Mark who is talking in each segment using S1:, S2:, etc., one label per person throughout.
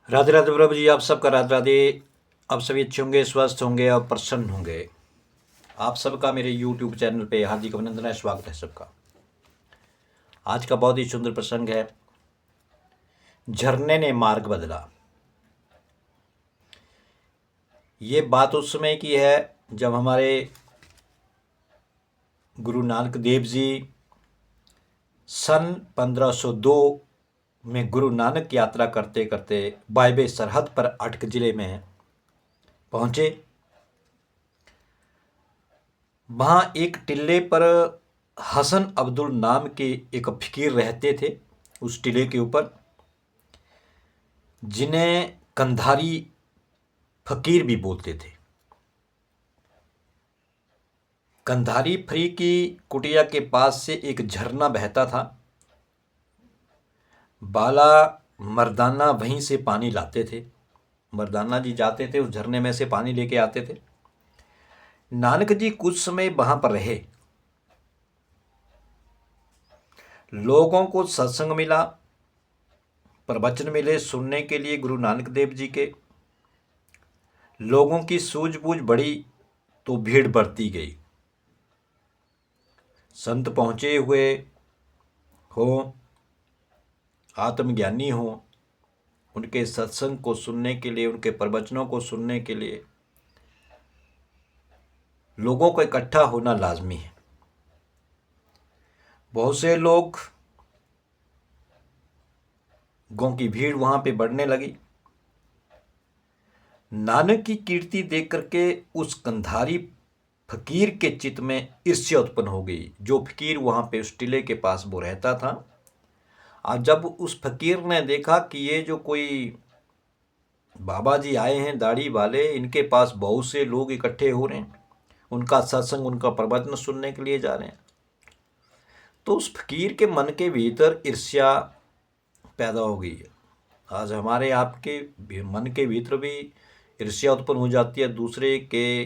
S1: राधे राधे प्रभु जी, आप सबका राधे राधे। आप सभी अच्छे होंगे, स्वस्थ होंगे और प्रसन्न होंगे। आप सबका मेरे YouTube चैनल पे हार्दिक अभिनंदन है, स्वागत है सबका। आज का बहुत ही सुंदर प्रसंग है, झरने ने मार्ग बदला। ये बात उस समय की है जब हमारे गुरु नानक देव जी सन 1502 में गुरु नानक यात्रा करते करते बायबे सरहद पर अटक जिले में पहुँचे। वहाँ एक टिल्ले पर हसन अब्दुल नाम के एक फ़कीर रहते थे, उस टिले के ऊपर, जिन्हें कंधारी फ़कीर भी बोलते थे। कंधारी फरी की कुटिया के पास से एक झरना बहता था। बाला मर्दाना वहीं से पानी लाते थे। मर्दाना जी जाते थे, उस झरने में से पानी लेके आते थे। नानक जी कुछ समय वहाँ पर रहे। लोगों को सत्संग मिला, प्रवचन मिले सुनने के लिए गुरु नानक देव जी के। लोगों की सूझबूझ बढ़ी तो भीड़ बढ़ती गई। संत पहुँचे हुए हो, आत्मज्ञानी हो, उनके सत्संग को सुनने के लिए, उनके प्रवचनों को सुनने के लिए लोगों को इकट्ठा होना लाजमी है। बहुत से लोगों की भीड़ वहाँ पे बढ़ने लगी। नानक की कीर्ति देख करके उस कंधारी फकीर के चित्त में ईर्ष्या उत्पन्न हो गई। जो फकीर वहाँ पे उस टिले के पास वो रहता था, और जब उस फकीर ने देखा कि ये जो कोई बाबा जी आए हैं दाढ़ी वाले, इनके पास बहुत से लोग इकट्ठे हो रहे हैं, उनका सत्संग, उनका प्रवचन सुनने के लिए जा रहे हैं, तो उस फकीर के मन के भीतर ईर्ष्या पैदा हो गई है। आज हमारे आपके मन के भीतर भी ईर्ष्या उत्पन्न हो जाती है, दूसरे के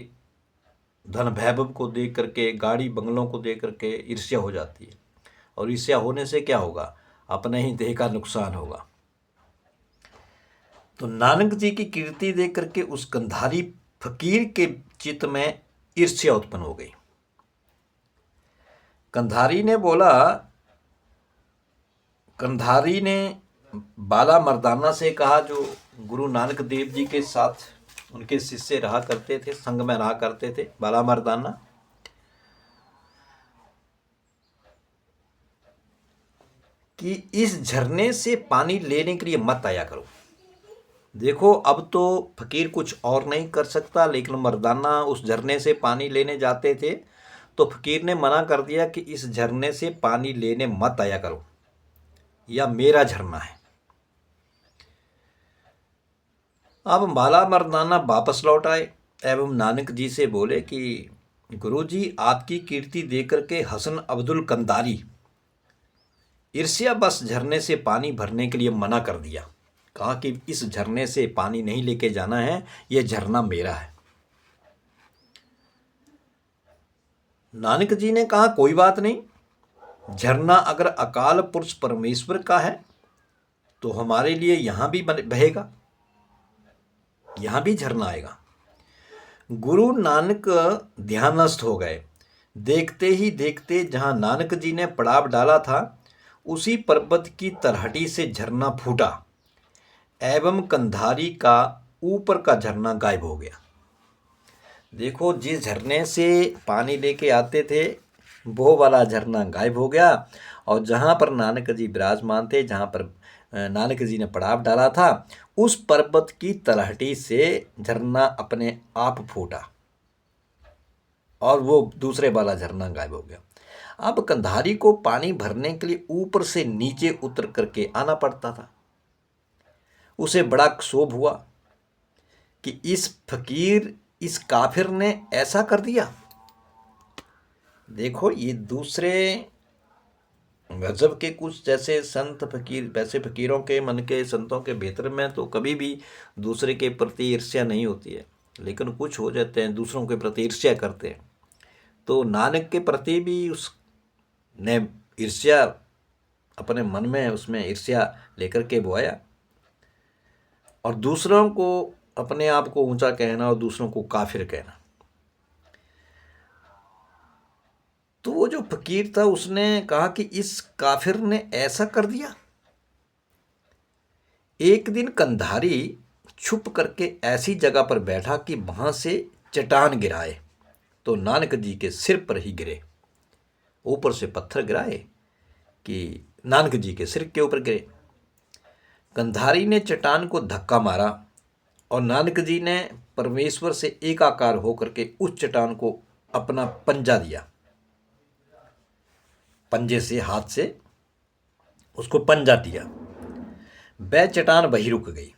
S1: धन वैभव को देख करके, गाड़ी बंगलों को देख करके ईर्ष्या हो जाती है। और ईर्ष्या होने से क्या होगा? अपने ही देह का नुकसान होगा। तो नानक जी की कीर्ति देख करके उस कंधारी फकीर के चित्त में ईर्ष्या उत्पन्न हो गई। कंधारी ने बाला मर्दाना से कहा, जो गुरु नानक देव जी के साथ उनके शिष्य रहा करते थे, संग में रहा करते थे, बाला मर्दाना, कि इस झरने से पानी लेने के लिए मत आया करो। देखो, अब तो फकीर कुछ और नहीं कर सकता, लेकिन मर्दाना उस झरने से पानी लेने जाते थे, तो फकीर ने मना कर दिया कि इस झरने से पानी लेने मत आया करो, या मेरा झरना है। अब बाला मर्दाना वापस लौट आए एवं नानक जी से बोले कि गुरु जी, आपकी कीर्ति देकर के हसन अब्दुल कंदारी ईर्ष्या बस झरने से पानी भरने के लिए मना कर दिया। कहा कि इस झरने से पानी नहीं लेके जाना है, यह झरना मेरा है। नानक जी ने कहा, कोई बात नहीं, झरना अगर अकाल पुरुष परमेश्वर का है तो हमारे लिए यहां भी बहेगा, यहां भी झरना आएगा। गुरु नानक ध्यानस्थ हो गए। देखते ही देखते जहां नानक जी ने पड़ाव डाला था, उसी पर्वत की तरहटी से झरना फूटा एवं कंधारी का ऊपर का झरना गायब हो गया। देखो, जिस झरने से पानी लेके आते थे वो वाला झरना गायब हो गया, और जहाँ पर नानक जी विराजमान थे, जहाँ पर नानक जी ने पड़ाव डाला था, उस पर्वत की तलहटी से झरना अपने आप फूटा और वो दूसरे वाला झरना गायब हो गया। अब कंधारी को पानी भरने के लिए ऊपर से नीचे उतर करके आना पड़ता था। उसे बड़ा क्षोभ हुआ कि इस काफिर ने ऐसा कर दिया। देखो, ये दूसरे गजब के कुछ जैसे संत फकीर, वैसे फकीरों के मन के, संतों के भीतर में तो कभी भी दूसरे के प्रति ईर्ष्या नहीं होती है, लेकिन कुछ हो जाते हैं दूसरों के प्रति ईर्ष्या करते हैं। तो नानक के प्रति भी उसने ईर्ष्या अपने मन में, उसमें ईर्ष्या लेकर के बोया। और दूसरों को, अपने आप को ऊंचा कहना और दूसरों को काफिर कहना। तो वो जो फकीर था उसने कहा कि इस काफिर ने ऐसा कर दिया। एक दिन कंधारी छुप करके ऐसी जगह पर बैठा कि वहां से चट्टान गिराए तो नानक जी के सिर पर ही गिरे। ऊपर से पत्थर गिराए कि नानक जी के सिर के ऊपर गिरे। कंधारी ने चट्टान को धक्का मारा और नानक जी ने परमेश्वर से एकाकार होकर के उस चट्टान को अपना पंजा दिया। पंजे से, हाथ से उसको पंजा दिया। वह चट्टान वहीं रुक गई।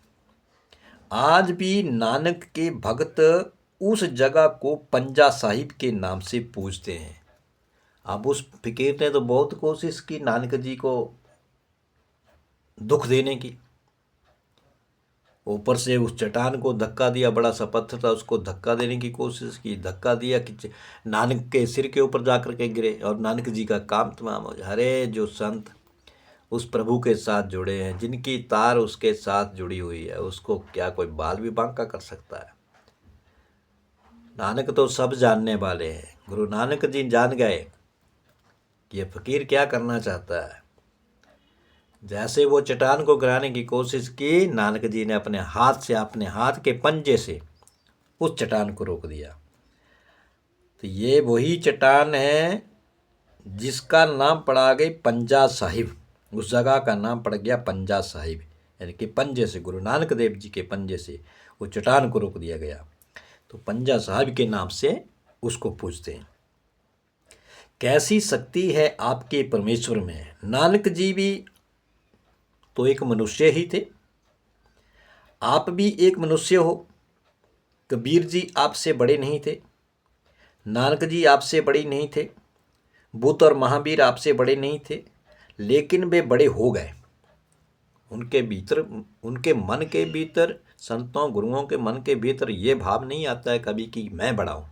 S1: आज भी नानक के भक्त उस जगह को पंजा साहिब के नाम से पूजते हैं। अब उस फकीर ने तो बहुत कोशिश की नानक जी को दुख देने की। ऊपर से उस चट्टान को धक्का दिया, बड़ा सा पत्थर था, उसको धक्का देने की कोशिश की, धक्का दिया कि नानक के सिर के ऊपर जा कर के गिरे और नानक जी का काम तमाम हो जाए। अरे जो संत उस प्रभु के साथ जुड़े हैं, जिनकी तार उसके साथ जुड़ी हुई है, उसको क्या कोई बाल भी बांका कर सकता है? नानक तो सब जानने वाले हैं। गुरु नानक जी जान गए कि ये फकीर क्या करना चाहता है। जैसे वो चट्टान को गिराने की कोशिश की, नानक जी ने अपने हाथ से, अपने हाथ के पंजे से उस चट्टान को रोक दिया। तो ये वही चट्टान है जिसका नाम पड़ा गई पंजा साहिब। उस जगह का नाम पड़ गया पंजा साहिब, यानी कि पंजे से, गुरु नानक देव जी के पंजे से वो चट्टान को रोक दिया गया। तो पंजा साहिब के नाम से उसको पूजते हैं। कैसी शक्ति है आपके परमेश्वर में। नानक जी भी तो एक मनुष्य ही थे, आप भी एक मनुष्य हो। कबीर जी आपसे बड़े नहीं थे, नानक जी आपसे बड़े नहीं थे, बुद्ध और महावीर आपसे बड़े नहीं थे, लेकिन वे बड़े हो गए। उनके भीतर, उनके मन के भीतर, संतों गुरुओं के मन के भीतर ये भाव नहीं आता है कभी कि मैं बड़ा हूँ।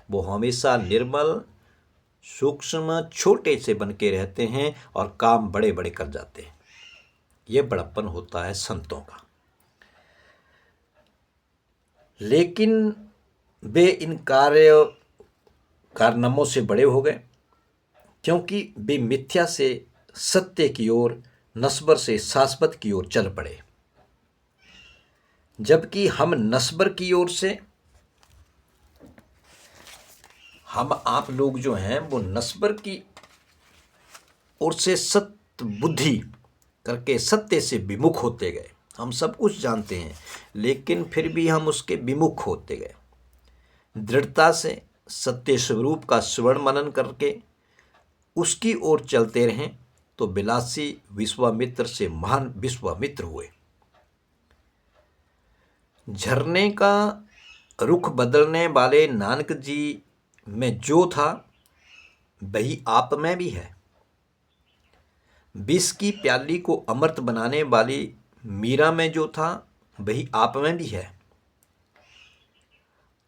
S1: वो हमेशा निर्मल, सूक्ष्म, छोटे से बन के रहते हैं और काम बड़े बड़े कर जाते हैं। ये बड़प्पन होता है संतों का। लेकिन वे इन कारनामों से बड़े हो गए क्योंकि वे मिथ्या से सत्य की ओर, नस्बर से शाश्वत की ओर चल पड़े। जबकि हम नस्बर की ओर से, हम आप लोग जो हैं वो नस्बर की ओर से सत्य बुद्धि करके सत्य से विमुख होते गए। हम सब कुछ जानते हैं लेकिन फिर भी हम उसके विमुख होते गए। दृढ़ता से सत्य स्वरूप का स्वर्ण मनन करके उसकी ओर चलते रहें तो बिलासी विश्वामित्र से महान विश्वामित्र हुए। झरने का रुख बदलने वाले नानक जी में जो था वही आप में भी है। विष की प्याली को अमृत बनाने वाली मीरा में जो था वही आप में भी है।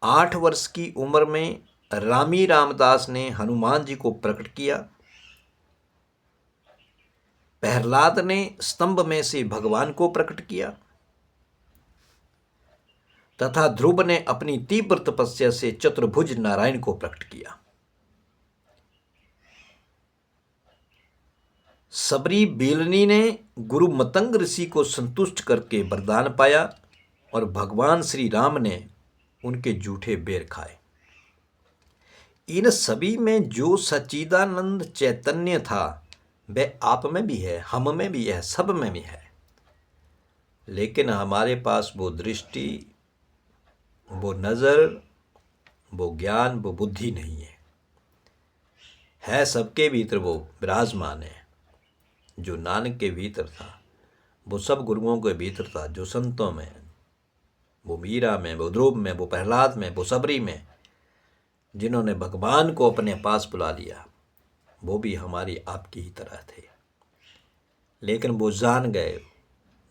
S1: 8 वर्ष की उम्र में रामी रामदास ने हनुमान जी को प्रकट किया। प्रहलाद ने स्तंभ में से भगवान को प्रकट किया तथा ध्रुव ने अपनी तीव्र तपस्या से चतुर्भुज नारायण को प्रकट किया। सबरी बेलनी ने गुरु मतंग ऋषि को संतुष्ट करके वरदान पाया और भगवान श्री राम ने उनके जूठे बेर खाए। इन सभी में जो सच्चिदानंद चैतन्य था वह आप में भी है, हम में भी है, सब में भी है। लेकिन हमारे पास वो दृष्टि, वो नज़र, वो ज्ञान, वो बुद्धि नहीं है सबके भीतर वो विराजमान है। जो नानक के भीतर था वो सब गुरुओं के भीतर था, जो संतों में, वो मीरा में, वो ध्रुव में, वो प्रहलाद में, वो सबरी में, जिन्होंने भगवान को अपने पास बुला लिया, वो भी हमारी आपकी ही तरह थे। लेकिन वो जान गए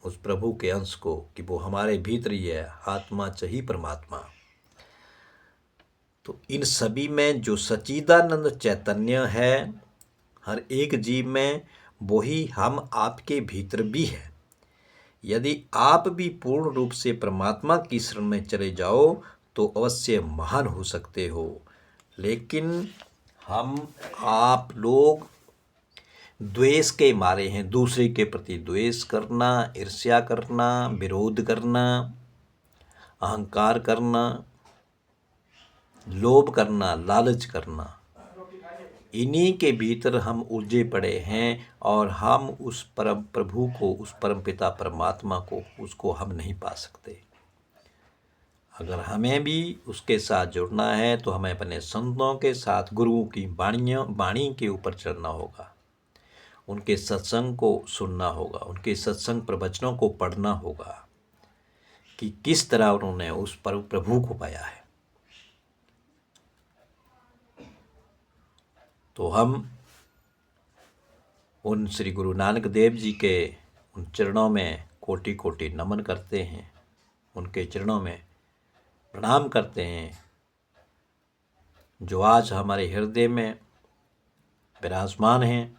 S1: उस प्रभु के अंश को कि वो हमारे भीतर ही है, आत्मा चाहिए परमात्मा। तो इन सभी में जो सच्चिदानंद चैतन्य है हर एक जीव में, वही हम आपके भीतर भी है। यदि आप भी पूर्ण रूप से परमात्मा की शरण में चले जाओ तो अवश्य महान हो सकते हो। लेकिन हम आप लोग द्वेष के मारे हैं, दूसरे के प्रति द्वेष करना, ईर्ष्या करना, विरोध करना, अहंकार करना, लोभ करना, लालच करना, इन्हीं के भीतर हम उलझे पड़े हैं और हम उस परम प्रभु को, उस परम पिता परमात्मा को, उसको हम नहीं पा सकते। अगर हमें भी उसके साथ जुड़ना है तो हमें अपने संतों के साथ गुरुओं की वाणी के ऊपर चलना होगा, उनके सत्संग को सुनना होगा, उनके सत्संग प्रवचनों को पढ़ना होगा कि किस तरह उन्होंने उस परम प्रभु को पाया है। तो हम उन श्री गुरु नानक देव जी के उन चरणों में कोटि कोटि नमन करते हैं, उनके चरणों में प्रणाम करते हैं, जो आज हमारे हृदय में विराजमान हैं।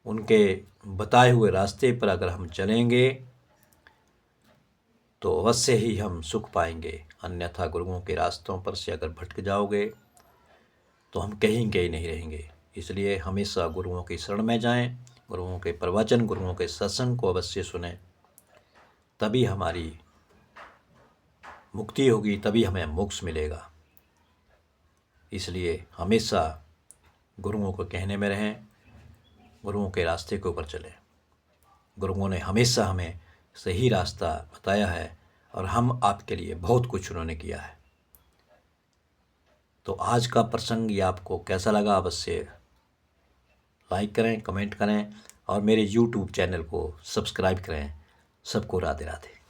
S1: उनके बताए हुए रास्ते पर अगर हम चलेंगे तो अवश्य ही हम सुख पाएंगे, अन्यथा गुरुओं के रास्तों पर से अगर भटक जाओगे तो हम कहीं के ही नहीं रहेंगे। इसलिए हमेशा गुरुओं की शरण में जाएं, गुरुओं के प्रवचन, गुरुओं के सत्संग को अवश्य सुनें, तभी हमारी मुक्ति होगी, तभी हमें मोक्ष मिलेगा। इसलिए हमेशा गुरुओं को कहने में रहें, गुरुओं के रास्ते के ऊपर चलें। गुरुओं ने हमेशा हमें सही रास्ता बताया है और हम आपके लिए बहुत कुछ उन्होंने किया है। तो आज का प्रसंग ये आपको कैसा लगा अवश्य लाइक करें, कमेंट करें और मेरे YouTube चैनल को सब्सक्राइब करें। सबको राधे राधे।